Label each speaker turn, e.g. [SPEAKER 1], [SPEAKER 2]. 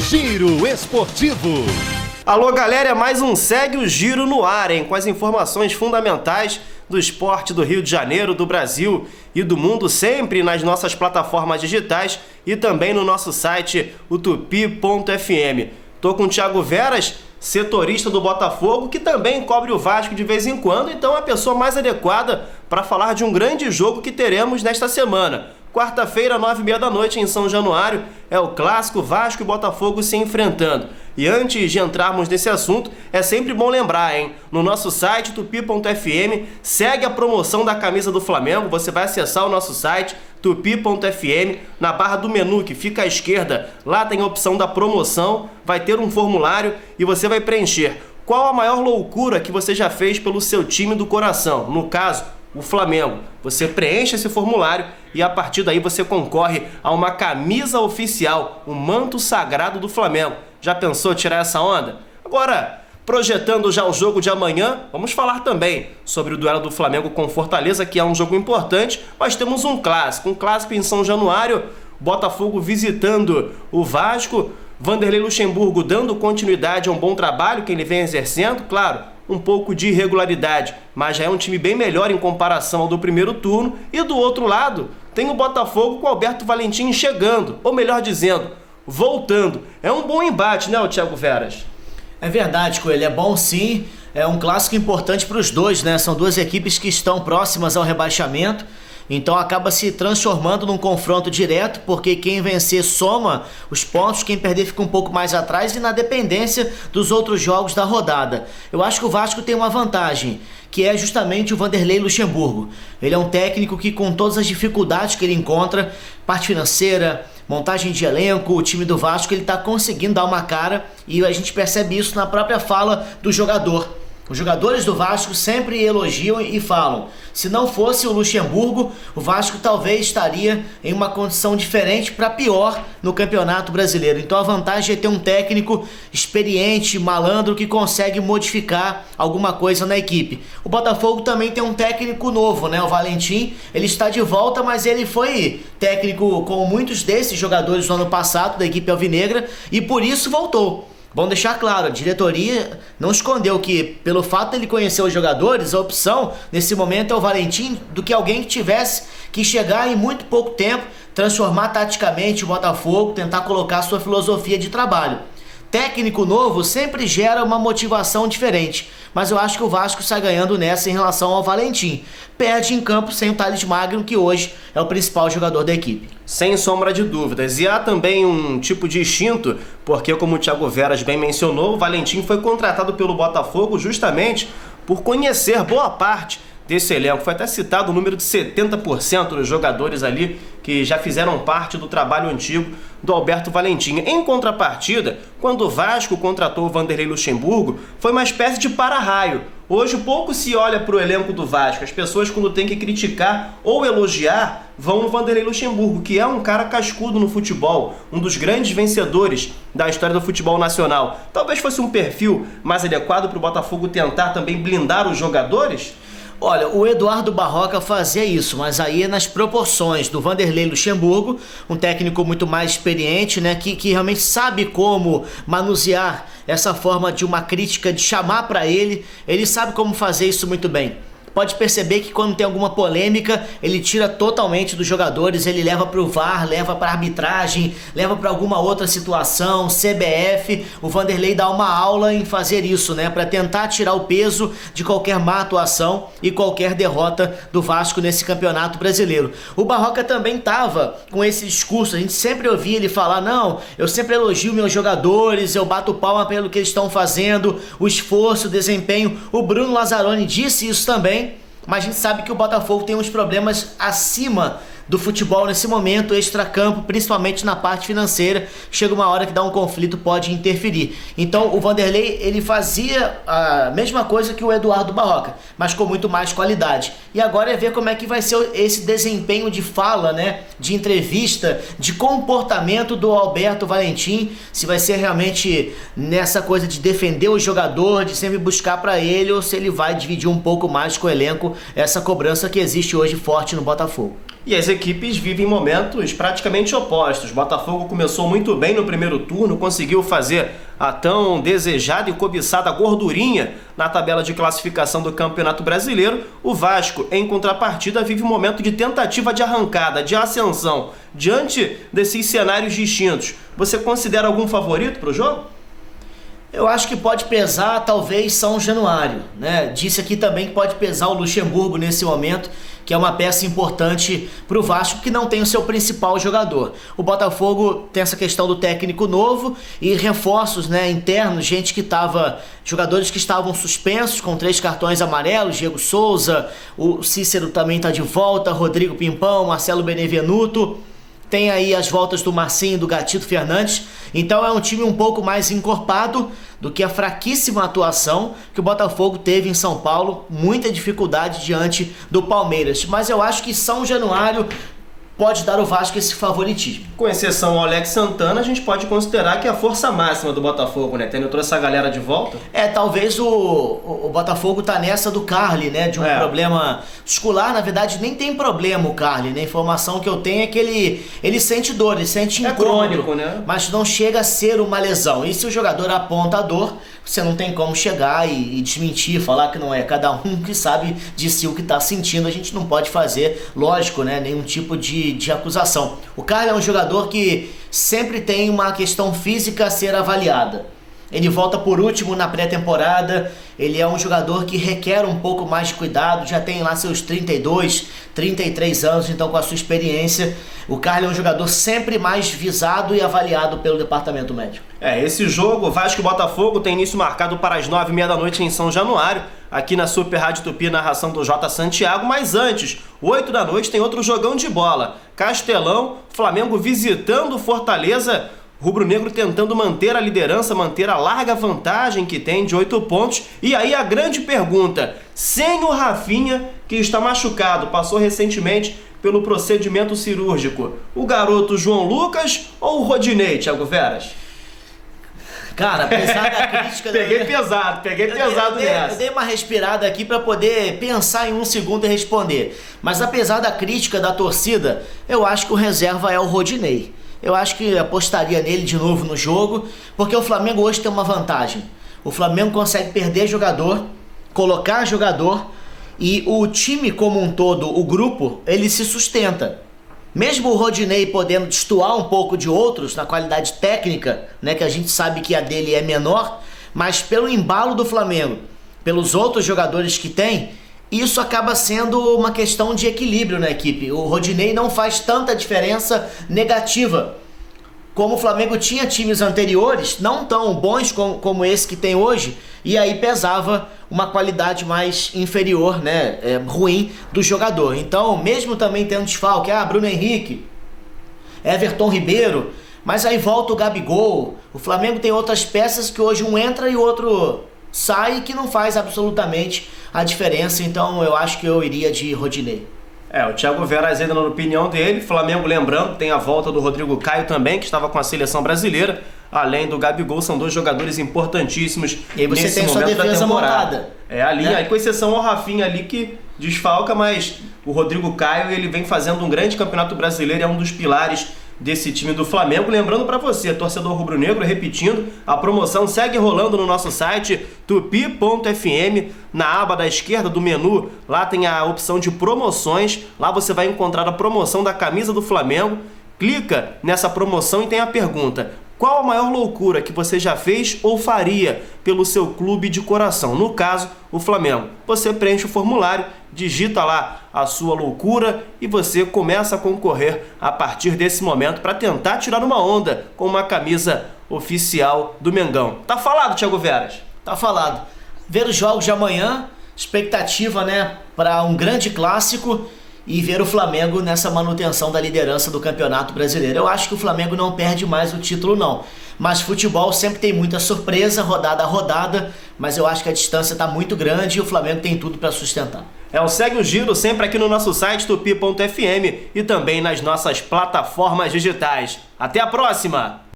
[SPEAKER 1] Giro Esportivo.
[SPEAKER 2] Alô, galera, é mais um Segue o Giro no ar, hein? Com as informações fundamentais do esporte do Rio de Janeiro, do Brasil e do mundo, sempre nas nossas plataformas digitais e também no nosso site, o tupi.fm. Tô com o Thiago Veras, setorista do Botafogo, que também cobre o Vasco de vez em quando, então é a pessoa mais adequada para falar de um grande jogo que teremos nesta semana. Quarta-feira, 9h30 da noite, em São Januário, é o clássico Vasco e Botafogo se enfrentando. E antes de entrarmos nesse assunto, é sempre bom lembrar, hein? No nosso site, tupi.fm, segue a promoção da camisa do Flamengo. Você vai acessar o nosso site, tupi.fm, na barra do menu que fica à esquerda. Lá tem a opção da promoção, vai ter um formulário e você vai preencher qual a maior loucura que você já fez pelo seu time do coração. No caso, o Flamengo. Você preenche esse formulário e a partir daí você concorre a uma camisa oficial, o manto sagrado do Flamengo. Já pensou tirar essa onda? Agora, projetando já o jogo de amanhã, vamos falar também sobre o duelo do Flamengo com Fortaleza, que é um jogo importante, mas temos um clássico em São Januário, Botafogo visitando o Vasco, Vanderlei Luxemburgo dando continuidade a um bom trabalho que ele vem exercendo, claro, um pouco de irregularidade, mas já é um time bem melhor em comparação ao do primeiro turno. E do outro lado, tem o Botafogo com o Alberto Valentim chegando, ou melhor dizendo, voltando. É um bom embate, né, o Thiago Veras?
[SPEAKER 3] É verdade, Coelho, é bom sim, é um clássico importante para os dois, né? São duas equipes que estão próximas ao rebaixamento, então acaba se transformando num confronto direto, porque quem vencer soma os pontos, quem perder fica um pouco mais atrás e na dependência dos outros jogos da rodada. Eu acho que o Vasco tem uma vantagem, que é justamente o Vanderlei Luxemburgo. Ele é um técnico que, com todas as dificuldades que ele encontra, parte financeira, montagem de elenco, o time do Vasco, ele está conseguindo dar uma cara e a gente percebe isso na própria fala do jogador. Os jogadores do Vasco sempre elogiam e falam, se não fosse o Luxemburgo, o Vasco talvez estaria em uma condição diferente para pior no Campeonato Brasileiro. Então a vantagem é ter um técnico experiente, malandro, que consegue modificar alguma coisa na equipe. O Botafogo também tem um técnico novo, né? O Valentim, ele está de volta, mas ele foi técnico com muitos desses jogadores do ano passado, da equipe alvinegra, e por isso voltou. Bom deixar claro, a diretoria não escondeu que, pelo fato de ele conhecer os jogadores, a opção nesse momento é o Valentim do que alguém que tivesse que chegar em muito pouco tempo, transformar taticamente o Botafogo, tentar colocar sua filosofia de trabalho. Técnico novo sempre gera uma motivação diferente, mas eu acho que o Vasco sai ganhando nessa em relação ao Valentim. Perde em campo sem o Thales Magno, que hoje é o principal jogador da equipe.
[SPEAKER 2] Sem sombra de dúvidas. E há também um tipo de instinto, porque como o Thiago Veras bem mencionou, o Valentim foi contratado pelo Botafogo justamente por conhecer boa parte desse elenco. Foi até citado o número de 70% dos jogadores ali que já fizeram parte do trabalho antigo do Alberto Valentim. Em contrapartida, quando o Vasco contratou o Vanderlei Luxemburgo, foi uma espécie de para-raio. Hoje pouco se olha para o elenco do Vasco. As pessoas, quando tem que criticar ou elogiar, vão no Vanderlei Luxemburgo, que é um cara cascudo no futebol, um dos grandes vencedores da história do futebol nacional. Talvez fosse um perfil mais adequado para o Botafogo tentar também blindar os jogadores?
[SPEAKER 3] Olha, o Eduardo Barroca fazia isso, mas aí é nas proporções do Vanderlei Luxemburgo, um técnico muito mais experiente, né, que realmente sabe como manusear essa forma de uma crítica, de chamar para ele sabe como fazer isso muito bem. Pode perceber que quando tem alguma polêmica, ele tira totalmente dos jogadores, ele leva para o VAR, leva para arbitragem, leva para alguma outra situação, CBF. O Vanderlei dá uma aula em fazer isso, né, para tentar tirar o peso de qualquer má atuação e qualquer derrota do Vasco nesse Campeonato Brasileiro. O Barroca também estava com esse discurso, a gente sempre ouvia ele falar, não, eu sempre elogio meus jogadores, eu bato palma pelo que eles estão fazendo, o esforço, o desempenho. O Bruno Lazzaroni disse isso também. Mas a gente sabe que o Botafogo tem uns problemas acima do futebol nesse momento, extracampo, principalmente na parte financeira. Chega uma hora que dá um conflito, pode interferir. Então o Vanderlei, ele fazia a mesma coisa que o Eduardo Barroca, mas com muito mais qualidade. E agora é ver como é que vai ser esse desempenho de fala, né, de entrevista, de comportamento do Alberto Valentim, se vai ser realmente nessa coisa de defender o jogador, de sempre buscar para ele, ou se ele vai dividir um pouco mais com o elenco essa cobrança que existe hoje forte no Botafogo.
[SPEAKER 2] E as equipes vivem momentos praticamente opostos. O Botafogo começou muito bem no primeiro turno, conseguiu fazer a tão desejada e cobiçada gordurinha na tabela de classificação do Campeonato Brasileiro. O Vasco, em contrapartida, vive um momento de tentativa de arrancada, de ascensão. Diante desses cenários distintos, você considera algum favorito para o jogo?
[SPEAKER 3] Eu acho que pode pesar, talvez, São Januário, né? Disse aqui também que pode pesar o Luxemburgo nesse momento, que é uma peça importante para o Vasco, que não tem o seu principal jogador. O Botafogo tem essa questão do técnico novo e reforços, né, internos, jogadores que estavam suspensos com 3 cartões amarelos, Diego Souza, o Cícero também está de volta, Rodrigo Pimpão, Marcelo Benevenuto. Tem aí as voltas do Marcinho e do Gatito Fernandes. Então é um time um pouco mais encorpado do que a fraquíssima atuação que o Botafogo teve em São Paulo. Muita dificuldade diante do Palmeiras. Mas eu acho que São Januário pode dar ao Vasco esse favoritismo.
[SPEAKER 2] Com exceção ao Alex Santana, a gente pode considerar que é a força máxima do Botafogo, né? Tendo toda essa galera de volta.
[SPEAKER 3] Talvez o Botafogo tá nessa do Carly, né? De um problema muscular. Na verdade, nem tem problema o Carly, né? A informação que eu tenho é que ele sente dor, ele sente incômodo.
[SPEAKER 2] Crônico, né?
[SPEAKER 3] Mas não chega a ser uma lesão. E se o jogador aponta a dor, você não tem como chegar e desmentir, falar que não é. Cada um que sabe de si o que tá sentindo, a gente não pode fazer, lógico, né? Nenhum tipo de acusação. O Carly é um jogador que sempre tem uma questão física a ser avaliada. Ele volta por último na pré-temporada, ele é um jogador que requer um pouco mais de cuidado, já tem lá seus 32, 33 anos, então com a sua experiência, o Carly é um jogador sempre mais visado e avaliado pelo departamento médico.
[SPEAKER 2] Esse jogo, Vasco e Botafogo, tem início marcado para as 9h30 da noite em São Januário, aqui na Super Rádio Tupi, narração do J. Santiago, mas antes, 8 da noite, tem outro jogão de bola. Castelão, Flamengo visitando Fortaleza, rubro-negro tentando manter a liderança, manter a larga vantagem que tem de 8 pontos. E aí a grande pergunta, sem o Rafinha, que está machucado, passou recentemente pelo procedimento cirúrgico, o garoto João Lucas ou o Rodinei, Thiago Veras?
[SPEAKER 3] Cara, apesar da crítica...
[SPEAKER 2] Peguei pesado nessa.
[SPEAKER 3] Eu dei uma respirada aqui para poder pensar em um segundo e responder. Mas apesar da crítica da torcida, eu acho que o reserva é o Rodinei. Eu acho que apostaria nele de novo no jogo, porque o Flamengo hoje tem uma vantagem. O Flamengo consegue perder jogador, colocar jogador, e o time como um todo, o grupo, ele se sustenta. Mesmo o Rodinei podendo destoar um pouco de outros na qualidade técnica, né, que a gente sabe que a dele é menor, mas pelo embalo do Flamengo, pelos outros jogadores que tem, isso acaba sendo uma questão de equilíbrio na equipe. O Rodinei não faz tanta diferença negativa. Como o Flamengo tinha times anteriores, não tão bons como esse que tem hoje, e aí pesava uma qualidade mais inferior, né, ruim do jogador. Então, mesmo também tendo desfalque, Bruno Henrique, Everton Ribeiro, mas aí volta o Gabigol. O Flamengo tem outras peças que hoje um entra e o outro sai, que não faz absolutamente a diferença. Então eu acho que eu iria de Rodinei.
[SPEAKER 2] O Thiago Veras ainda na opinião dele. Flamengo, lembrando, tem a volta do Rodrigo Caio também, que estava com a seleção brasileira. Além do Gabigol, são 2 jogadores importantíssimos.
[SPEAKER 3] E aí você
[SPEAKER 2] nesse
[SPEAKER 3] tem sua
[SPEAKER 2] momento
[SPEAKER 3] defesa
[SPEAKER 2] da temporada.
[SPEAKER 3] montada.
[SPEAKER 2] Ali, aí, com exceção ao Rafinha ali, que desfalca, mas o Rodrigo Caio, ele vem fazendo um grande campeonato brasileiro, é um dos pilares desse time do Flamengo. Lembrando para você, torcedor rubro-negro, repetindo, a promoção segue rolando no nosso site tupi.fm, na aba da esquerda do menu, lá tem a opção de promoções, lá você vai encontrar a promoção da camisa do Flamengo, clica nessa promoção e tem a pergunta: qual a maior loucura que você já fez ou faria pelo seu clube de coração? No caso, o Flamengo. Você preenche o formulário, digita lá a sua loucura e você começa a concorrer a partir desse momento para tentar tirar uma onda com uma camisa oficial do Mengão. Tá falado, Thiago Veras?
[SPEAKER 3] Tá falado. Ver os jogos de amanhã, expectativa, né, para um grande clássico, e ver o Flamengo nessa manutenção da liderança do Campeonato Brasileiro. Eu acho que o Flamengo não perde mais o título, não. Mas futebol sempre tem muita surpresa, rodada a rodada, mas eu acho que a distância está muito grande e o Flamengo tem tudo para sustentar.
[SPEAKER 2] O Segue o Giro sempre aqui no nosso site tupi.fm e também nas nossas plataformas digitais. Até a próxima!